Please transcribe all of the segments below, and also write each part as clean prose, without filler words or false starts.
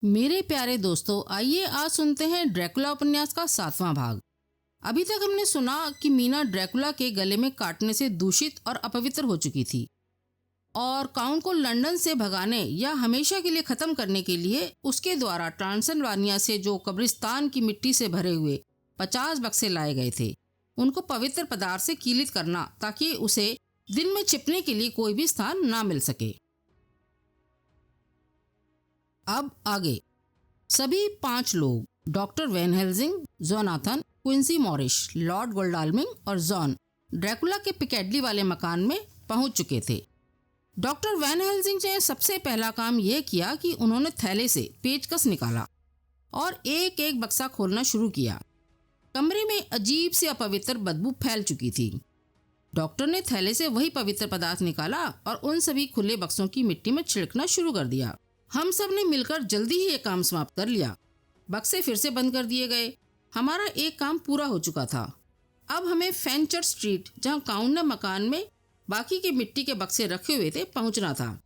मेरे प्यारे दोस्तों, आइए आज सुनते हैं ड्रैकुला उपन्यास का 7वां भाग। अभी तक हमने सुना कि मीना ड्रैकुला के गले में काटने से दूषित और अपवित्र हो चुकी थी और काउंट को लंदन से भगाने या हमेशा के लिए खत्म करने के लिए उसके द्वारा ट्रांसिल्वानिया से जो कब्रिस्तान की मिट्टी से भरे हुए 50 बक्से लाए गए थे, उनको पवित्र पदार्थ से कीलित करना ताकि उसे दिन में छिपने के लिए कोई भी स्थान ना मिल सके। अब आगे सभी 5 लोग doctor Van Helsing, Jonathan, Quincey Morris, Lord Godalming और जॉन ड्रैकुला के पिकेडली वाले मकान में पहुंच चुके थे। डॉक्टर वैन हेल्सिंग ने सबसे पहला काम यह किया कि उन्होंने थैले से पेचकस निकाला और एक एक बक्सा खोलना शुरू किया। कमरे में अजीब सी अपवित्र बदबू फैल चुकी थी। डॉक्टर ने थैले से वही पवित्र पदार्थ निकाला और उन सभी खुले बक्सों की मिट्टी में छिड़कना शुरू कर दिया। हम सब ने मिलकर जल्दी ही ये काम समाप्त कर लिया। बक्से फिर से बंद कर दिए गए। हमारा एक काम पूरा हो चुका था। अब हमें फेंचर स्ट्रीट, जहां काउंट ने मकान में बाकी के मिट्टी के बक्से रखे हुए थे, पहुंचना था।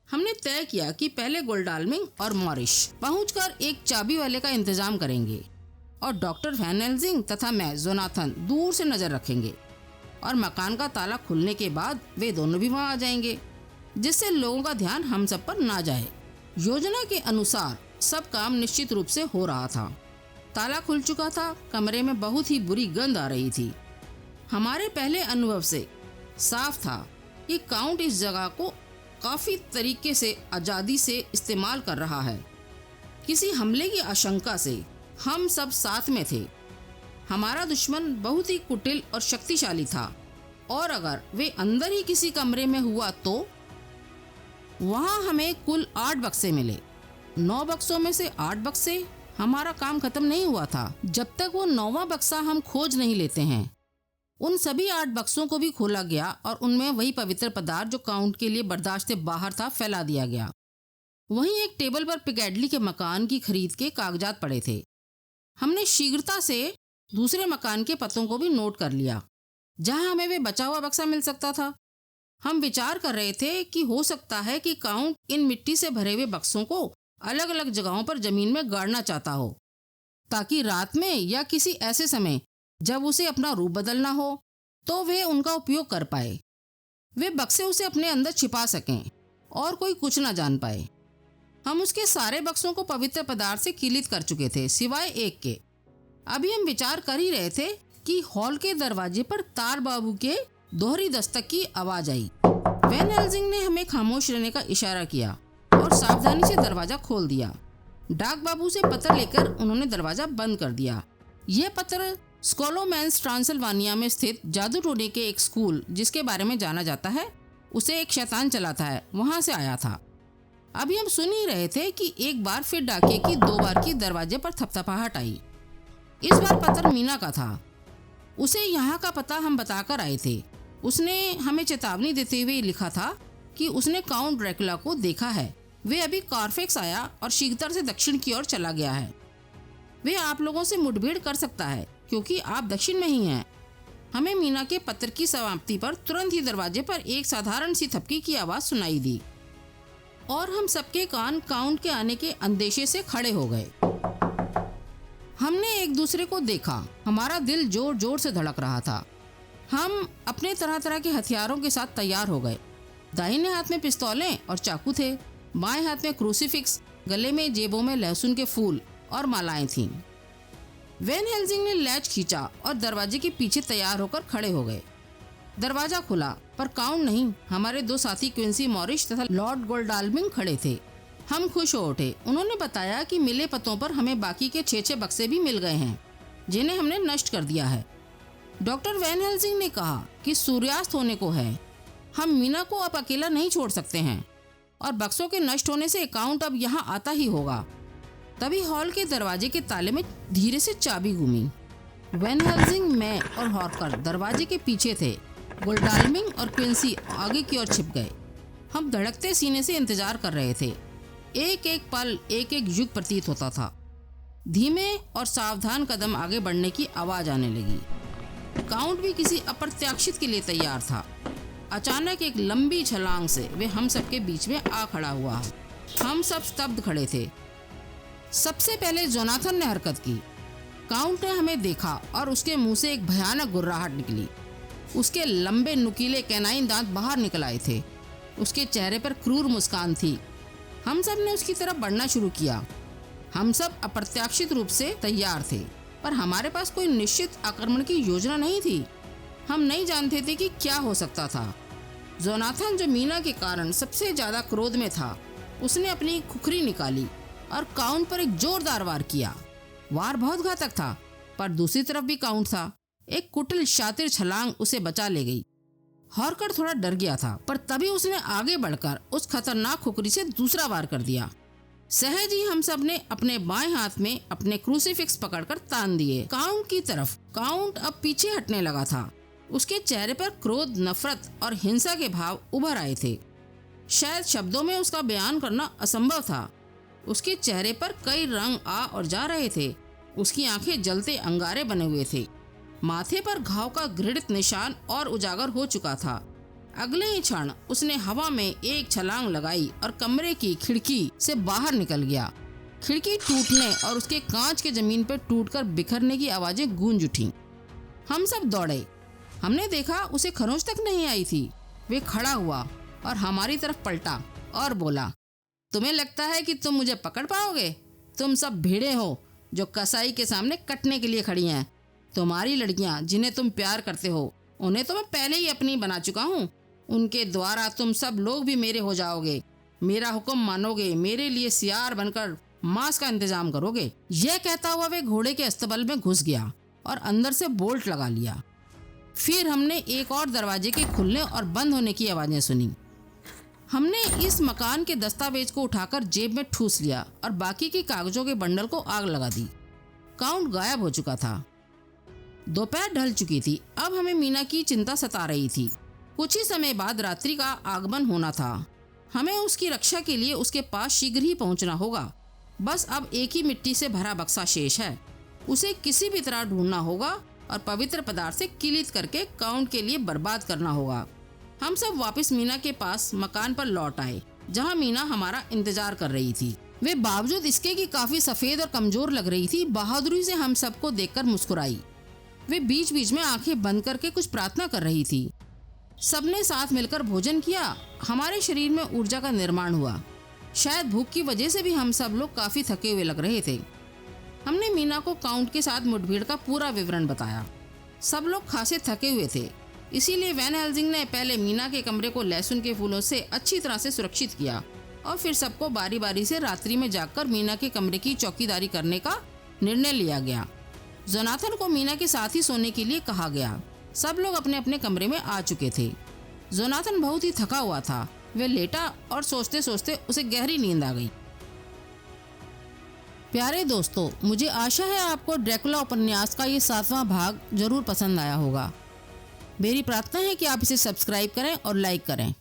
हमने तय किया कि पहले गोल्डाल्मिंग और मॉरिश पहुंचकर एक चाबी वाले का इंतजाम करेंगे और डॉक्टर वैन हेल्सिंग तथा मैं, जोनाथन, दूर से नजर रखेंगे और मकान का ताला खुलने के बाद वे दोनों भी वहां आ जाएंगे, जिससे लोगों का ध्यान हम सब पर ना जाए। योजना के अनुसार सब काम निश्चित रूप से हो रहा था। ताला खुल चुका था। कमरे में बहुत ही बुरी गंध आ रही थी। हमारे पहले अनुभव से साफ था कि काउंट इस जगह को काफी तरीके से आजादी से इस्तेमाल कर रहा है। किसी हमले की आशंका से हम सब साथ में थे। हमारा दुश्मन बहुत ही कुटिल और शक्तिशाली था और अगर वे अंदर ही किसी कमरे में हुआ तो वहां हमें कुल 8 बक्से मिले। 9 बक्सों में से 8 बक्से। हमारा काम खत्म नहीं हुआ था जब तक वो 9वां बक्सा हम खोज नहीं लेते हैं। उन सभी 8 बक्सों को भी खोला गया और उनमें वही पवित्र पदार्थ जो काउंट के लिए बर्दाश्त से बाहर था फैला दिया गया। वहीं एक टेबल पर पिकेडली के मकान की खरीद के कागजात पड़े थे। हमने शीघ्रता से दूसरे मकान के पतों को भी नोट कर लिया जहां हमें वे बचा हुआ बक्सा मिल सकता था। हम विचार कर रहे थे कि हो सकता है कि काउंट इन मिट्टी से भरे हुए बक्सों को अलग अलग जगहों पर जमीन में गाड़ना चाहता हो, ताकि रात में या किसी ऐसे समय जब उसे अपना रूप बदलना हो तो वे उनका उपयोग कर पाए। वे बक्से उसे अपने अंदर छिपा सकें और कोई कुछ ना जान पाए। हम उसके सारे बक्सों को पवित्र पदार्थ से कीलित कर चुके थे, सिवाय एक के। अभी हम विचार कर ही रहे थे कि हॉल के दरवाजे पर तार बाबू के दोहरी दस्तक की आवाज आई। वैन हेल्सिंग ने हमें खामोश रहने का इशारा किया और सावधानी से दरवाजा खोल दिया। डाक बाबू से पत्र लेकर उन्होंने दरवाजा बंद कर दिया। यह पत्र स्कोलोमैन्स ट्रांसिल्वानिया में स्थित जादू टोने के एक स्कूल, जिसके बारे में जाना जाता है उसे एक शैतान चलाता है, वहां से आया था। अभी हम सुन ही रहे थे कि एक बार फिर डाके की 2 बार की दरवाजे पर थपथपाहट आई। इस बार पत्र मीना का था। उसे यहाँ का पता हम बताकर आए थे। उसने हमें चेतावनी देते हुए लिखा था कि उसने काउंट ड्रैकुला को देखा है। वे अभी कारफेक्स आया और शीघ्रता से दक्षिण की ओर चला गया है। वे आप लोगों से मुठभेड़ कर सकता है क्योंकि आप दक्षिण में ही हैं। हमें मीना के पत्र की समाप्ति पर तुरंत ही दरवाजे पर एक साधारण सी थपकी की आवाज सुनाई दी और हम सबके कान काउंट के आने के अंदेशे से खड़े हो गए। हमने एक दूसरे को देखा। हमारा दिल जोर जोर से धड़क रहा था। हम अपने तरह तरह के हथियारों के साथ तैयार हो गए। दाहिने हाथ में पिस्तौलें और चाकू थे, बाएं हाथ में क्रूसीफिक्स, गले में जेबों में लहसुन के फूल और मालाएं थीं। वैन हेल्सिंग ने लैच खींचा और दरवाजे के पीछे तैयार होकर खड़े हो गए। दरवाजा खुला पर काउंट नहीं, हमारे 2 साथी क्विंसी मॉरिश तथा लॉर्ड गोल्डाल्मिंग खड़े थे। हम खुश हो उठे। उन्होंने बताया कि मिले पतों पर हमें बाकी के 6 बक्से भी मिल गए हैं जिन्हें हमने नष्ट कर दिया है। डॉक्टर वैन हेल्सिंग ने कहा कि सूर्यास्त होने को है। हम मीना को अब अकेला नहीं छोड़ सकते हैं और बक्सों के नष्ट होने से काउंट अब यहाँ आता ही होगा। तभी हॉल के दरवाजे के ताले में धीरे से चाबी घूमी। वैन हेल्सिंग, मैं और हॉर्कर दरवाजे के पीछे थे। गोल्डाल्मिंग और क्विंसी आगे की ओर छिप गए। हम धड़कते सीने से इंतजार कर रहे थे। एक एक पल एक एक युग प्रतीत होता था। धीमे और सावधान कदम आगे बढ़ने की आवाज आने लगी। काउंट भी किसी अप्रत्याशित के लिए तैयार था। अचानक एक लंबी छलांग से वे हम सबके बीच में आ खड़ा हुआ। हम सब स्तब्ध खड़े थे। सबसे पहले जोनाथन ने हरकत की। काउंट ने हमें देखा और उसके मुंह से एक भयानक गुर्राहट निकली। उसके लंबे नुकीले कैनाइन दांत बाहर निकल आए थे। उसके चेहरे पर क्रूर मुस्कान थी। हम सब ने उसकी तरफ बढ़ना शुरू किया। हम सब अप्रत्याशित रूप से तैयार थे, पर हमारे पास कोई निश्चित आक्रमण की योजना नहीं थी। हम नहीं जानते थे कि क्या हो सकता था। जोनाथन, जो मीना के कारण सबसे ज्यादा क्रोध में था, उसने अपनी खुखरी निकाली और काउंट पर एक जोरदार वार किया। वार बहुत घातक था, पर दूसरी तरफ भी काउंट था। एक कुटिल शातिर छलांग उसे बचा ले गई। हॉर्कर थोड़ा डर गया था, पर तभी उसने आगे बढ़कर उस खतरनाक खुखरी से दूसरा वार कर दिया। सहज ही हम सब ने अपने बाएं हाथ में अपने क्रूसीफिक्स पकड़कर तान दिए काउंट की तरफ। काउंट अब पीछे हटने लगा था। उसके चेहरे पर क्रोध, नफरत और हिंसा के भाव उभर आए थे। शायद शब्दों में उसका बयान करना असंभव था। उसके चेहरे पर कई रंग आ और जा रहे थे। उसकी आंखें जलते अंगारे बने हुए थे। माथे पर घाव का घृणित निशान और उजागर हो चुका था। अगले ही क्षण उसने हवा में एक छलांग लगाई और कमरे की खिड़की से बाहर निकल गया। खिड़की टूटने और उसके कांच के जमीन पर टूटकर बिखरने की आवाजें गूंज उठी। हम सब दौड़े। हमने देखा उसे खरोंच तक नहीं आई थी। वे खड़ा हुआ और हमारी तरफ पलटा और बोला, तुम्हें लगता है कि तुम मुझे पकड़ पाओगे? तुम सब भेड़े हो जो कसाई के सामने कटने के लिए खड़ी हैं। तुम्हारी लड़कियां जिन्हें तुम प्यार करते हो, उन्हें तो मैं पहले ही अपनी बना चुका हूँ। उनके द्वारा तुम सब लोग भी मेरे हो जाओगे। मेरा हुक्म मानोगे, मेरे लिए सियार बनकर मांस का इंतजाम करोगे। यह कहता हुआ वे घोड़े के अस्तबल में घुस गया और अंदर से बोल्ट लगा लिया। फिर हमने एक और दरवाजे के खुलने और बंद होने की आवाजें सुनी। हमने इस मकान के दस्तावेज को उठाकर जेब में ठूस लिया और बाकी के कागजों के बंडल को आग लगा दी। काउंट गायब हो चुका था। दोपहर ढल चुकी थी। अब हमें मीना की चिंता सता रही थी। कुछ ही समय बाद रात्रि का आगमन होना था। हमें उसकी रक्षा के लिए उसके पास शीघ्र ही पहुंचना होगा। बस अब एक ही मिट्टी से भरा बक्सा शेष है। उसे किसी भी तरह ढूंढना होगा और पवित्र पदार्थ से किलित करके काउंट के लिए बर्बाद करना होगा। हम सब वापस मीना के पास मकान पर लौट आए, जहां मीना हमारा इंतजार कर रही थी। वे बावजूद इसके कि काफी सफेद और कमजोर लग रही थी, बहादुरी से हम सबको देखकर मुस्कुराई। वे बीच बीच में आंखें बंद करके कुछ प्रार्थना कर रही थी। सबने साथ मिलकर भोजन किया। हमारे शरीर में ऊर्जा का निर्माण हुआ। शायद भूख की वजह से भी हम सब लोग काफी थके हुए लग रहे थे। हमने मीना को काउंट के साथ मुठभेड़ का पूरा विवरण बताया। सब लोग खासे थके हुए थे, इसीलिए वैन हेल्सिंग ने पहले मीना के कमरे को लहसुन के फूलों से अच्छी तरह से सुरक्षित किया और फिर सबको बारी बारी से रात्रि में जाकर मीना के कमरे की चौकीदारी करने का निर्णय लिया गया। जोनाथन को मीना के साथ ही सोने के लिए कहा गया। सब लोग अपने अपने कमरे में आ चुके थे। जोनाथन बहुत ही थका हुआ था। वे लेटा और सोचते सोचते उसे गहरी नींद आ गई। प्यारे दोस्तों, मुझे आशा है आपको ड्रैकुला उपन्यास का ये 7वां भाग जरूर पसंद आया होगा। मेरी प्रार्थना है कि आप इसे सब्सक्राइब करें और लाइक करें।